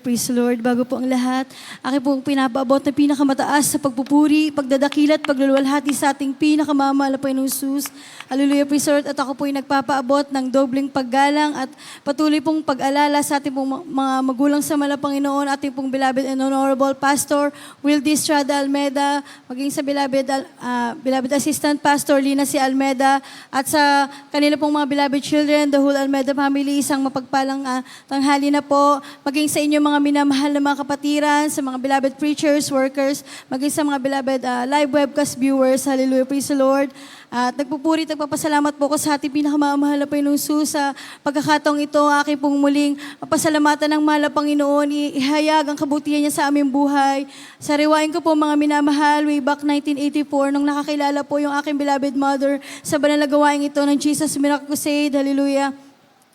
Praise the Lord. Bago po ang lahat, aking pong pinapaabot na pinakamataas sa pagpupuri, pagdadakila at pagluluwalhati sa ating pinakamamahal na Panginoong Jesus. Hallelujah, praise the Lord. At ako po'y nagpapaabot ng dobleng paggalang at patuloy pong pag-alala sa ating pong mga magulang sa mahal na Panginoon, ating pong beloved and honorable Pastor Wildy Estrada Almeda, maging sa beloved Assistant Pastor Lina C. Almeda, at sa kanila pong mga beloved children, the whole Almeda family, isang mapagpalang tanghali na po, maging sa inyo mga minamahal na mga kapatiran, sa mga beloved preachers, workers, maging sa mga beloved live webcast viewers. Hallelujah, praise the Lord. At nagpupuri at nagpapasalamat po ko sa ating pinakamamahal na Panginoong Jesus sa pagkakataong ito, aking pong muling pasalamatan ng mahal na Panginoon, ihayag ang kabutihan niya sa aming buhay. Sariwain ko po mga minamahal, way back 1984, nung nakakilala po yung aking beloved mother sa banal na gawain ito ng Jesus Miracle Crusade. Hallelujah.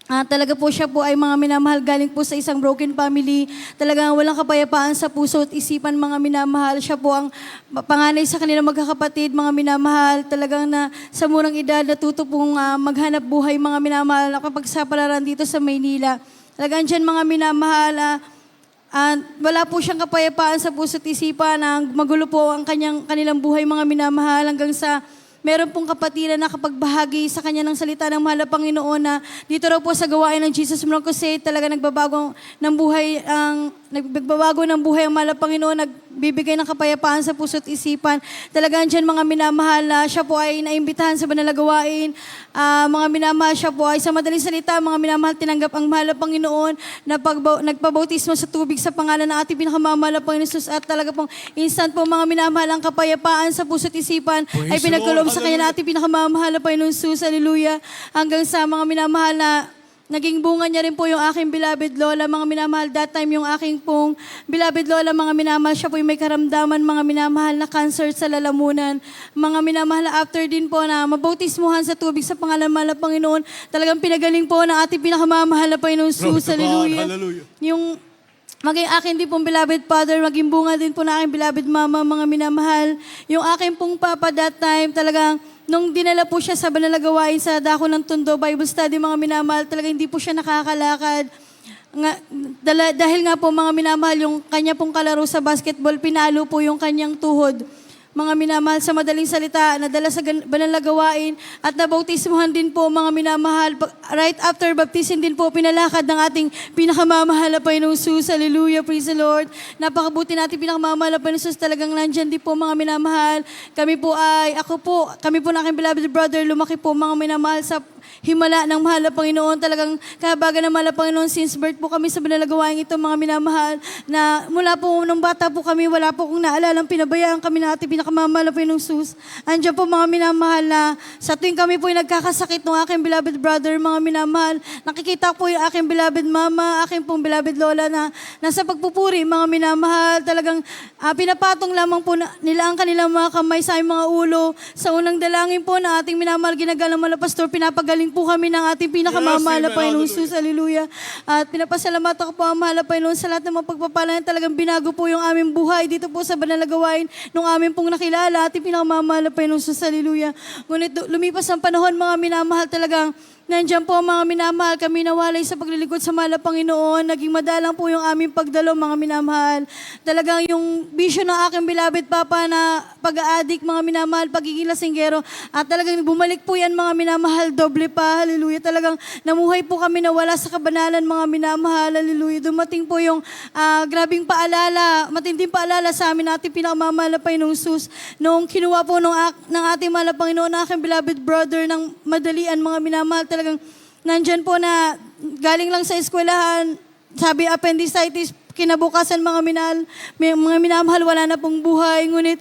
Talaga po siya po ay mga minamahal galing po sa isang broken family. Talagang walang kapayapaan sa puso at isipan, mga minamahal. Siya po ang panganay sa kanilang magkakapatid, mga minamahal. Talagang na sa murang edad natuto pong maghanap buhay, mga minamahal, nakapagsapalaran dito sa Maynila. Talagang dyan, mga minamahal, wala po siyang kapayapaan sa puso at isipan. Magulo po ang kanilang buhay, mga minamahal, hanggang sa meron pong kapatiran na kapagbahagi sa kanya ng salita ng mahal na Panginoon na dito raw po sa gawain ng Jesus Miracle Crusade, talaga nagbabago ng buhay ang mahal na Panginoon, nagbibigay ng kapayapaan sa puso at isipan. Talagang dyan, mga minamahal, na siya po ay naimbitahan sa banal na gawain. Mga minamahal, siya po ay sa madaling salita, mga minamahal, tinanggap ang mahal na Panginoon na nagpabautismo sa tubig sa pangalan ng ating pinakamamahal na Panginoon Jesus, at talaga pong instant po, mga minamahal, ang kapayapaan sa puso at isipan ay pinagkaloob sa kanya na ating pinakamamahal na Panginoon Jesus. Hallelujah. Hanggang sa, mga minamahal, na naging bunga niya rin po yung aking beloved lola, mga minamahal. That time, yung aking pong beloved lola, mga minamahal, siya po yung may karamdaman, mga minamahal, na cancer sa lalamunan. Mga minamahal, after din po na mabautismuhan sa tubig sa pangalan ng Panginoon, talagang pinagaling po ng ating pinakamamahal na Panginoon Jesus. Hallelujah. Yung maging akin din pong beloved father, maging bunga din po na aking beloved mama, mga minamahal. Yung aking pong papa that time, talagang nung dinala po siya sa banal na gawain sa dako ng Tondo Bible Study, mga minamahal, talaga hindi po siya nakakalakad. Dahil nga po, mga minamahal, yung kanya pong kalaro sa basketball, pinalo po yung kanyang tuhod. Mga minamahal, sa madaling salita, nadala sa banal na gawain at nabautismuhan din po, mga minamahal. Right after baptism din po, pinalakad ng ating pinakamamahal na Panginoong Jesus. Hallelujah, praise the Lord. Napakabuti natin pinakamamahal na Panginoong Jesus. Talagang nandyan din po, mga minamahal. Kami po na aking beloved brother, lumaki po, mga minamahal, sa himala ng mahal na Panginoon. Talagang kahabagan ng mahal na Panginoon since birth po kami sa banal na gawain ito, mga minamahal, na mula po nung bata po kami, wala po kong naalalang pinabayaan kami na ating pinakamamahal na Panginoong Jesus. Andiyan po, mga minamahal, na sa tuwing kami po yung nagkakasakit ng aking beloved brother, mga minamahal, nakikita po yung aking beloved mama, aking pong beloved lola na nasa pagpupuri, mga minamahal. Talagang pinapatong lamang po nila ang kanilang mga kamay sa aming mga ulo. Sa unang dalangin po na ating minamahal, ginagalang mahal na pastor, pinapagaling po kami ng ating pinakamamahal na Panginoon Jesus. Hallelujah. At pinapasalamat ako po ang mahal na Panginoon sa lahat ng mga pagpapala. Talagang binago po yung aming buhay dito po sa banal na gawain nung aming pong nakilala ating pinakamamahal na Panginoon Jesus. Hallelujah. Ngunit lumipas ang panahon, mga minamahal, talagang nandiyan po, mga minamahal, kami nawalay sa paglilingkod sa mahal na Panginoon. Naging madalang po yung aming pagdalo, mga minamahal. Talagang yung vision ng aking beloved papa na pag-aadik, mga minamahal, pagiging lasinggero, at talagang bumalik po yan, mga minamahal, doble pa. Hallelujah. Talagang namuhay po kami na wala sa kabanalan, mga minamahal. Hallelujah. Dumating po yung grabing paalala, matinding paalala sa amin natin pinakamamahal na Panginoong Jesus. Nung kinuha po ng ating mahal na Panginoon, na aking beloved brother, ng madalian, mga minamahal, talagang nandyan po na galing lang sa eskwelahan, sabi appendicitis, kinabukasan, mga minamahal, wala na pong buhay. Ngunit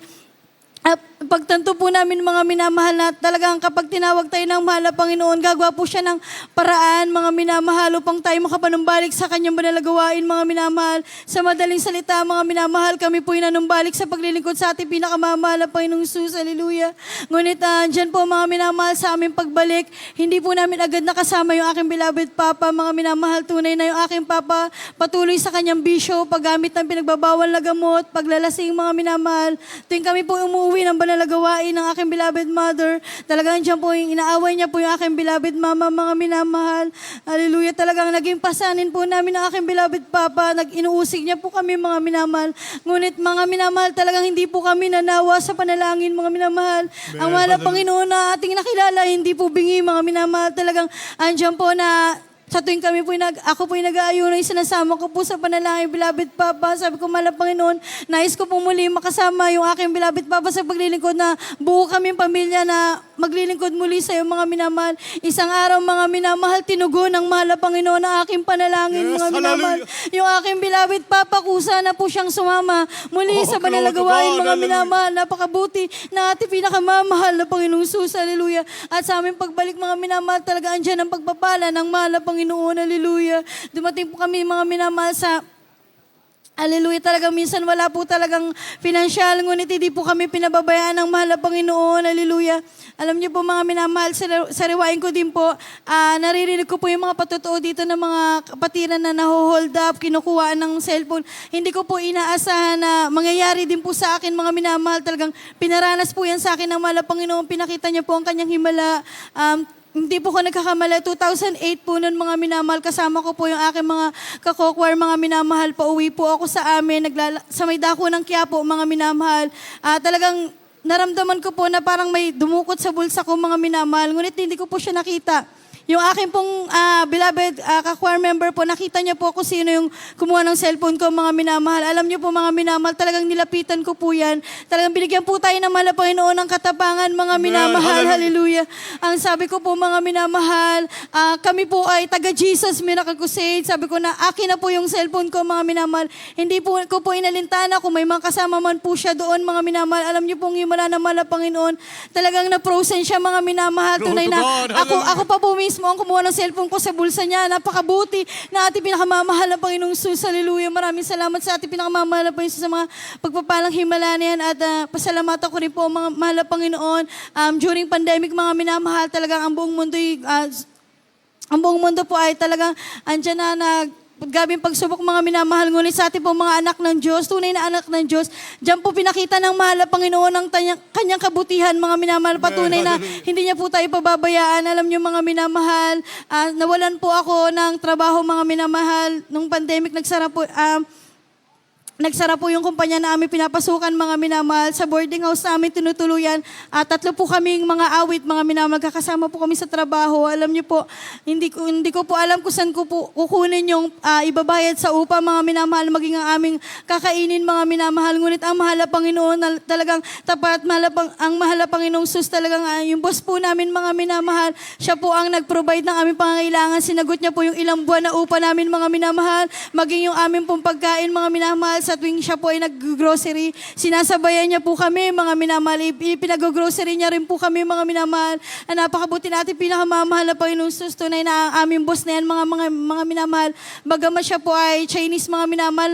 pagtanto po namin, mga minamahal, na talagang kapag tinawag tayo ng mahal na Panginoon, gagawa po siya ng paraan, mga minamahal, upang tayo makapanumbalik sa kanyang banal na gawain, mga minamahal. Sa madaling salita, mga minamahal, kami po nanumbalik sa paglilingkod sa ating pinakamamahal na Panginoong Jesus. Hallelujah. Ngunit dyan po, mga minamahal, sa aming pagbalik, hindi po namin agad nakasama yung aking beloved papa, mga minamahal. Tunay na yung aking papa patuloy sa kanyang bisyo, paggamit ng pinagbabawal na gamot, paglalasing, mga minamahal. Tuwing kami po umuwi ng banal banal na gawain ng aking beloved mother. Talagang dyan po yung inaaway niya po yung aking beloved mama, mga minamahal. Hallelujah. Talagang naging pasanin po namin ng aking beloved papa. Nag-inuusig niya po kami, mga minamahal. Ngunit mga minamahal, talagang hindi po kami nanawa sa panalangin, mga minamahal. Ang mahal na Panginoon na ating nakilala, hindi po bingi, mga minamahal. Talagang andyan po na sa tuwing kami po ako po yung nag-aayuno, sinasama ko po sa panalangin, beloved Papa. Sabi ko, mahal na Panginoon, nais ko po muli makasama yung aking beloved Papa sa paglilingkod na buo kaming pamilya na maglilingkod muli sa iyo, mga minamahal. Isang araw, mga minamahal, tinugon ng mahal na Panginoon ang aking panalangin, mga minamahal. Yung aking beloved Papa, kusa na po siyang sumama muli sa banal na gawain, mga minamahal. Napakabuti na ating pinakamamahal na Panginoong Jesus, hallelujah. At sa aming pagbalik, mga minamahal, talaga andyan ang pagpapala ng mahal na Panginoon, hallelujah. Dumating po kami, mga minamahal, sa hallelujah, talagang minsan wala po talagang pinansyal, ngunit hindi po kami pinababayaan ng mahal na Panginoon, hallelujah. Alam niyo po, mga minamahal, sa riwain ko din po, naririnig ko po yung mga patutuo dito ng mga kapatiran na naho-hold up, kinukuhaan ng cellphone. Hindi ko po inaasahan na mangyayari din po sa akin, mga minamahal. Talagang pinaranas po yan sa akin ng mahal na Panginoon. Pinakita niya po ang kanyang himala. Hindi po ko nagkakamala. 2008 po nun, mga minamahal. Kasama ko po yung aking mga kakokwar, mga minamahal. Pauwi po ako sa amin. Sa may dako ng Quiapo, mga minamahal. Talagang naramdaman ko po na parang may dumukot sa bulsa ko, mga minamahal. Ngunit hindi ko po siya nakita. Yung aking pong beloved ka-choir member po, nakita niya po kung sino yung kumuha ng cellphone ko, mga minamahal. Alam niyo po, mga minamahal, talagang nilapitan ko po yan. Talagang binigyan po tayo ng mahal na Panginoon ng katapangan, mga minamahal. Hallelujah. Ang sabi ko po, mga minamahal, kami po ay taga-Jesus Miracle Crusade. Sabi ko na akin na po yung cellphone ko, mga minamahal. Hindi po ko po inalintana kung may mga kasama man po siya doon, mga minamahal. Alam niyo pong himala ng mahal na Panginoon. Talagang na-frozen siya, mga minamahal. Tunay na ako pa po mismo ang kumuha ng cellphone ko sa bulsa niya. Napakabuti na ating pinakamamahal na Panginoong Jesus. Hallelujah. Maraming salamat sa ating pinakamamahal na Panginoong Jesus sa mga pagpapalang himala na yan. At pasalamatan ko rin po, mga mahal na Panginoon. During pandemic, mga minamahal, talagang ang buong mundo po ay talagang andyan na gabing pagsubok, mga minamahal. Ngunit sa ating po mga anak ng Diyos, tunay na anak ng Diyos, diyan po pinakita ng mahal na Panginoon ang kanyang kabutihan, mga minamahal. Patunay na hindi niya po tayo pababayaan. Alam niyo, mga minamahal, nawalan po ako ng trabaho, mga minamahal. Nung pandemic, nagsara po yung kumpanya na aming pinapasukan, mga minamahal. Sa boarding house namin tinutuluyan. 3 po kaming mga awit, mga minamahal. Kakasama po kami sa trabaho. Alam niyo po, hindi ko po alam kung saan ko po kukunin yung ibabayad sa upa, mga minamahal, maging ang aming kakainin, mga minamahal. Ngunit ang mahal na Panginoon, talagang tapat, ang mahal na Panginoong Sus, talagang yung boss po namin, mga minamahal, siya po ang nag-provide ng aming pangangailangan. Sinagot niya po yung ilang buwan na upa namin, mga minamahal, maging yung aming pong pagkain, mga minamahal. Sa tuwing siya po ay nag-grocery, sinasabayan niya po kami, mga minamahal. Pinag-grocery niya rin po kami, mga minamahal. Napakabuti natin, pinakamamahal na Panginoong Sus. Tunay na ang aming boss na yan, mga minamahal. Bagamat siya po ay Chinese, mga minamahal,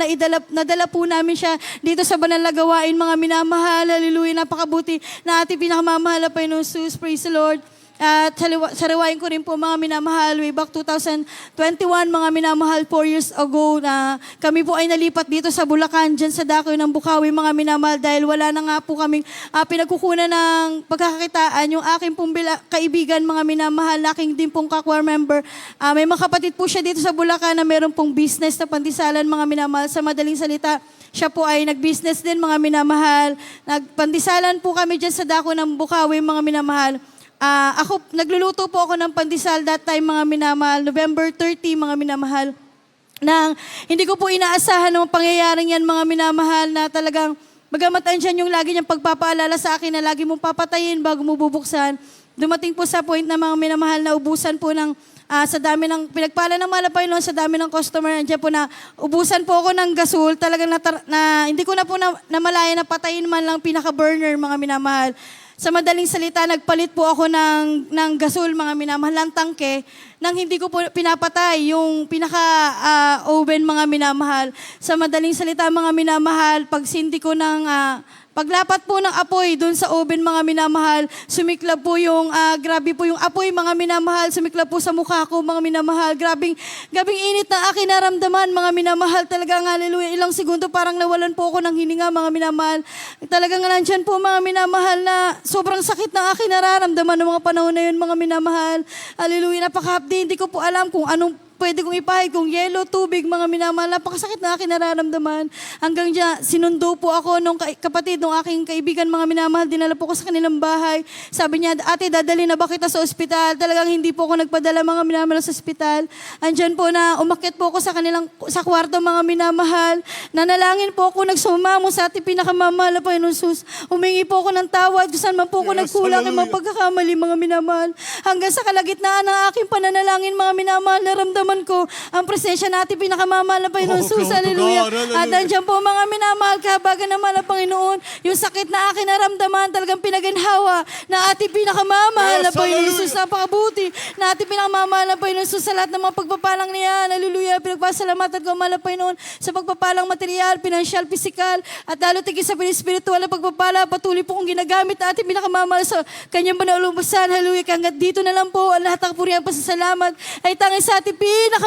nadala po namin siya dito sa banal na gawain, mga minamahal. Hallelujah. Napakabuti na ating pinakamamahal na Panginoong Sus. Praise the Lord. At sariwain ko rin po, mga minamahal, way back 2021, mga minamahal, 4 years ago, na kami po ay nalipat dito sa Bulacan, dyan sa Dakoy ng Bukawi, mga minamahal, dahil wala na nga po kaming pinagkukunan ng pagkakakitaan. Yung aking pong kaibigan, mga minamahal, aking din pong ka-choir member, may mga kapatid po siya dito sa Bulacan na meron pong business na pantisalan, mga minamahal. Sa madaling salita, siya po ay nag-business din, mga minamahal. Nagpandisalan po kami dyan sa Dakoy ng Bukawi, mga minamahal. Nagluluto po ako ng pandesal that time, mga minamahal, November 30, mga minamahal. Hindi ko po inaasahan ng pangyayaring yan, mga minamahal, na talagang bagamat andyan yung lagi niyang pagpapaalala sa akin na lagi mong papatayin bago mo bubuksan. Dumating po sa point na, mga minamahal, na ubusan po ng sa dami ng pinagpala ng mahal na Panginoon, sa dami ng customer, nandiyan po na ubusan po ako ng gasol. Talagang hindi ko na po namalaya na patayin man lang pinaka-burner, mga minamahal. Sa madaling salita, nagpalit po ako ng gasol, mga minamahal, ng tangke, nang hindi ko po pinapatay yung pinaka-oven, mga minamahal. Sa madaling salita, mga minamahal, pag Paglapat po ng apoy doon sa oven, mga minamahal, sumiklab po yung, grabe po yung apoy, mga minamahal, sumiklab po sa mukha ko, mga minamahal. Gabing init na aking naramdaman, mga minamahal. Talagang hallelujah, ilang segundo parang nawalan po ako ng hininga, mga minamahal. Talagang nandyan po, mga minamahal, na sobrang sakit na aking nararamdaman ng mga panahon na yun, mga minamahal. Hallelujah, napaka-hapdi, hindi ko po alam kung anong pwede kong ipahid, kung yelo, tubig, mga minamahal. Napakasakit na aking nararamdaman. Hanggang dyan, sinundo po ako nung kapatid, nung aking kaibigan, mga minamahal. Dinala po ko sa kanilang bahay. Sabi niya, ate, dadali na ba kita sa ospital? Talagang hindi po ako nagpadala, mga minamahal, sa ospital. Andyan po na umakyat po ako sa kwarto, mga minamahal. Nanalangin po ako, nagsumamo sa ating pinakamamahal na Panginoon Jesus. Humingi po ako ng tawad, kung saan man po ako nagkulang, ay mga pagkakamali, mga minamahal. Hanggang sa kalagitnaan ng aking pananalangin, mga minamahal, naramdaman ko ang presensya natin pinakamamahal na Panginoon Jesus. Hallelujah. At nandiyan po, mga minamahal, kahabagan naman ng Panginoon, yung sakit na akin naramdaman, talagang pinaganhawa na ating pinakamamahal na Panginoon Jesus. Napakabuti na ating pinakamamahal na Panginoon Jesus sa lahat ng mga pagpapalang niya. Hallelujah. Pinagpasalamatan ko, mahal na Panginoon, sa pagpapalang material, financial, physical, at lalo tigil sa spiritual na pagpapala. Patuloy po kong ginagamit na ating pinakamamahal sa kanyang banal lubusan. Hallelujah. Hanggat dito na lang po, ang lahat ng purihan pasasalamat ay tanging sa ating